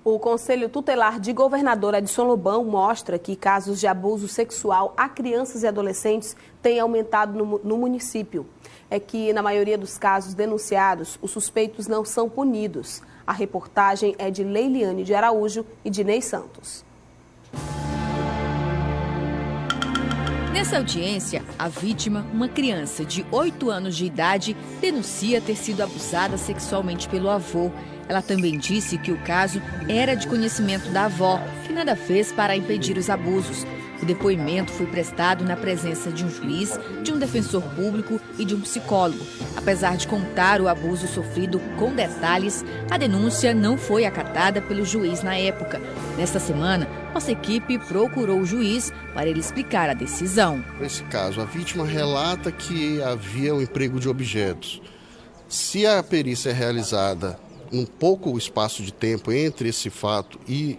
O Conselho Tutelar de Governador Edson Lobão mostra que casos de abuso sexual a crianças e adolescentes têm aumentado no município. É que, na maioria dos casos denunciados, os suspeitos não são punidos. A reportagem é de Leiliane de Araújo e de Ney Santos. Nessa audiência, a vítima, uma criança de 8 anos de idade, denuncia ter sido abusada sexualmente pelo avô. Ela também disse que o caso era de conhecimento da avó, que nada fez para impedir os abusos. O depoimento foi prestado na presença de um juiz, de um defensor público e de um psicólogo. Apesar de contar o abuso sofrido com detalhes, a denúncia não foi acatada pelo juiz na época. Nesta semana, nossa equipe procurou o juiz para ele explicar a decisão. Nesse caso, a vítima relata que havia um emprego de objetos. Se a perícia é realizada um pouco espaço de tempo entre esse fato e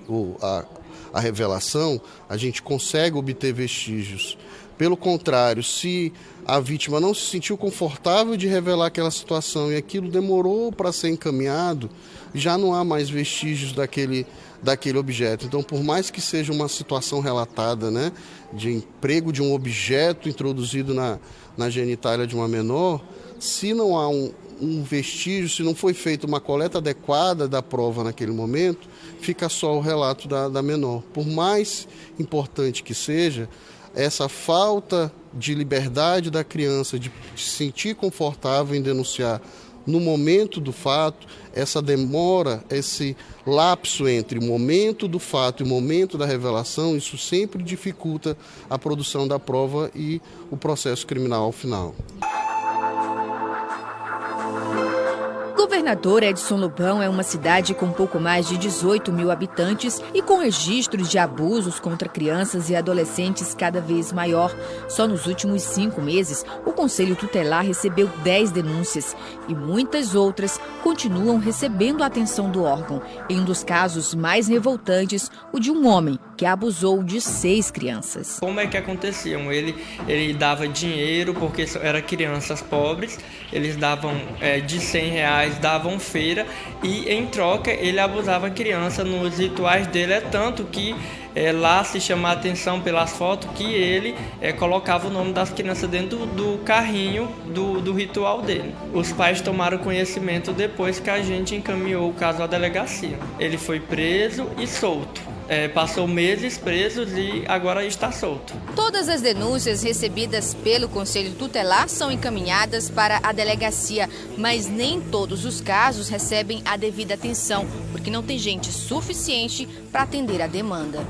a revelação, a gente consegue obter vestígios. Pelo contrário, se a vítima não se sentiu confortável de revelar aquela situação e aquilo demorou para ser encaminhado, já não há mais vestígios daquele objeto. Então, por mais que seja uma situação relatada, né, de emprego de um objeto introduzido na genitália de uma menor, se não há um vestígio, se não foi feita uma coleta adequada da prova naquele momento, fica só o relato da menor. Por mais importante que seja, essa falta de liberdade da criança, de se sentir confortável em denunciar no momento do fato, essa demora, esse lapso entre o momento do fato e o momento da revelação, isso sempre dificulta a produção da prova e o processo criminal ao final. Governador Edson Lobão é uma cidade com pouco mais de 18 mil habitantes e com registros de abusos contra crianças e adolescentes cada vez maior. Só nos últimos 5 meses, o Conselho Tutelar recebeu 10 denúncias e muitas outras continuam recebendo a atenção do órgão. Em um dos casos mais revoltantes, o de um homem que abusou de 6 crianças. Como é que aconteciam? Ele dava dinheiro porque eram crianças pobres, eles davam de R$100, davam feira e em troca ele abusava a criança nos rituais dele, é tanto que lá se chama a atenção pelas fotos que ele colocava o nome das crianças dentro do carrinho do ritual dele. Os pais tomaram conhecimento depois que a gente encaminhou o caso à delegacia. Ele foi preso e solto. Passou meses presos e agora está solto. Todas as denúncias recebidas pelo Conselho Tutelar são encaminhadas para a delegacia, mas nem todos os casos recebem a devida atenção, porque não tem gente suficiente para atender a demanda.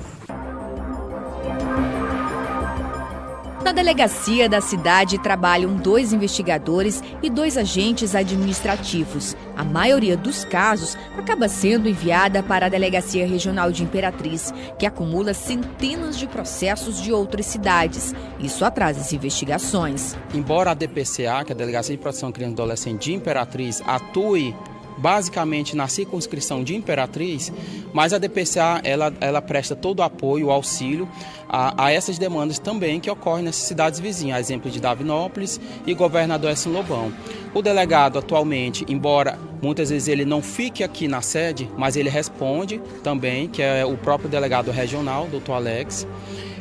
Na delegacia da cidade trabalham 2 investigadores e 2 agentes administrativos. A maioria dos casos acaba sendo enviada para a Delegacia Regional de Imperatriz, que acumula centenas de processos de outras cidades. Isso atrasa as investigações. Embora a DPCA, que é a Delegacia de Proteção à Criança e Adolescente de Imperatriz, atue basicamente na circunscrição de Imperatriz, mas a DPCA ela presta todo o apoio, o auxílio a essas demandas também que ocorrem nessas cidades vizinhas, a exemplo de Davinópolis e Governador Edson Lobão. O delegado atualmente, embora muitas vezes ele não fique aqui na sede, mas ele responde também, que é o próprio delegado regional, Dr. Alex,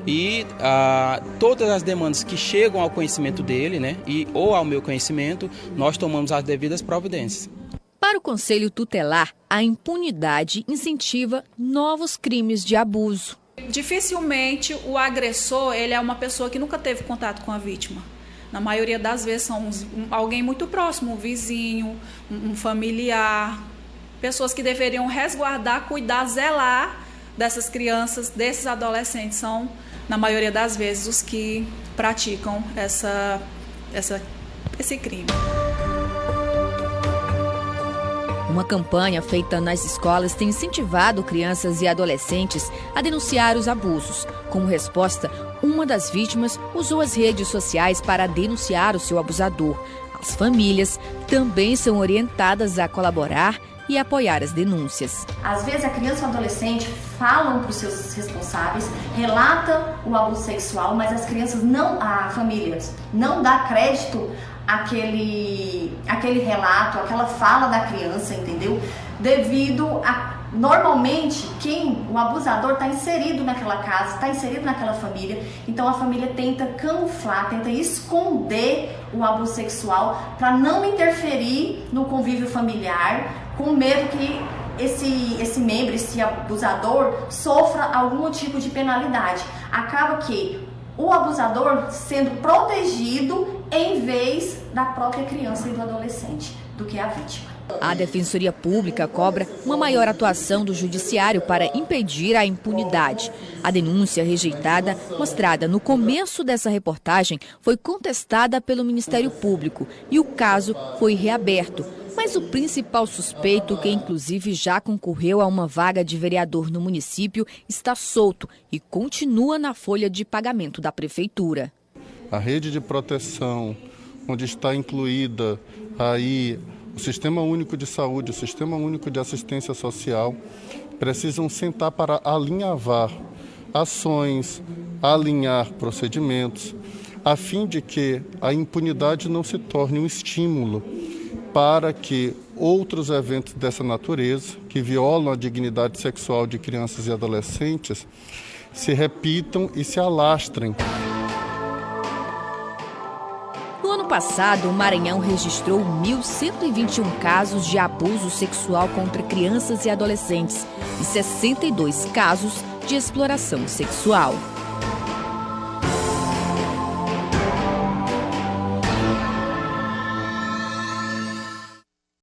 e todas as demandas que chegam ao conhecimento dele, né, ou ao meu conhecimento, nós tomamos as devidas providências. Para o Conselho Tutelar, a impunidade incentiva novos crimes de abuso. Dificilmente o agressor ele é uma pessoa que nunca teve contato com a vítima. Na maioria das vezes são alguém muito próximo, um vizinho, um familiar, pessoas que deveriam resguardar, cuidar, zelar dessas crianças, desses adolescentes. São, na maioria das vezes, os que praticam esse crime. Uma campanha feita nas escolas tem incentivado crianças e adolescentes a denunciar os abusos. Como resposta, uma das vítimas usou as redes sociais para denunciar o seu abusador. As famílias também são orientadas a colaborar e apoiar as denúncias. Às vezes a criança ou adolescente falam para os seus responsáveis, relatam o abuso sexual, mas as crianças a família não dá crédito àquele relato, àquela fala da criança, entendeu? Devido a Normalmente, o abusador está inserido naquela casa, está inserido naquela família, então a família tenta camuflar, tenta esconder o abuso sexual para não interferir no convívio familiar, com medo que esse membro, esse abusador, sofra algum tipo de penalidade. Acaba que o abusador sendo protegido em vez da própria criança e do adolescente, do que a vítima. A Defensoria Pública cobra uma maior atuação do Judiciário para impedir a impunidade. A denúncia rejeitada, mostrada no começo dessa reportagem, foi contestada pelo Ministério Público e o caso foi reaberto. Mas o principal suspeito, que inclusive já concorreu a uma vaga de vereador no município, está solto e continua na folha de pagamento da Prefeitura. A rede de proteção, onde está incluída aí o Sistema Único de Saúde, o Sistema Único de Assistência Social, precisam sentar para alinhavar ações, alinhar procedimentos, a fim de que a impunidade não se torne um estímulo para que outros eventos dessa natureza, que violam a dignidade sexual de crianças e adolescentes, se repitam e se alastrem. No ano passado, o Maranhão registrou 1.121 casos de abuso sexual contra crianças e adolescentes e 62 casos de exploração sexual.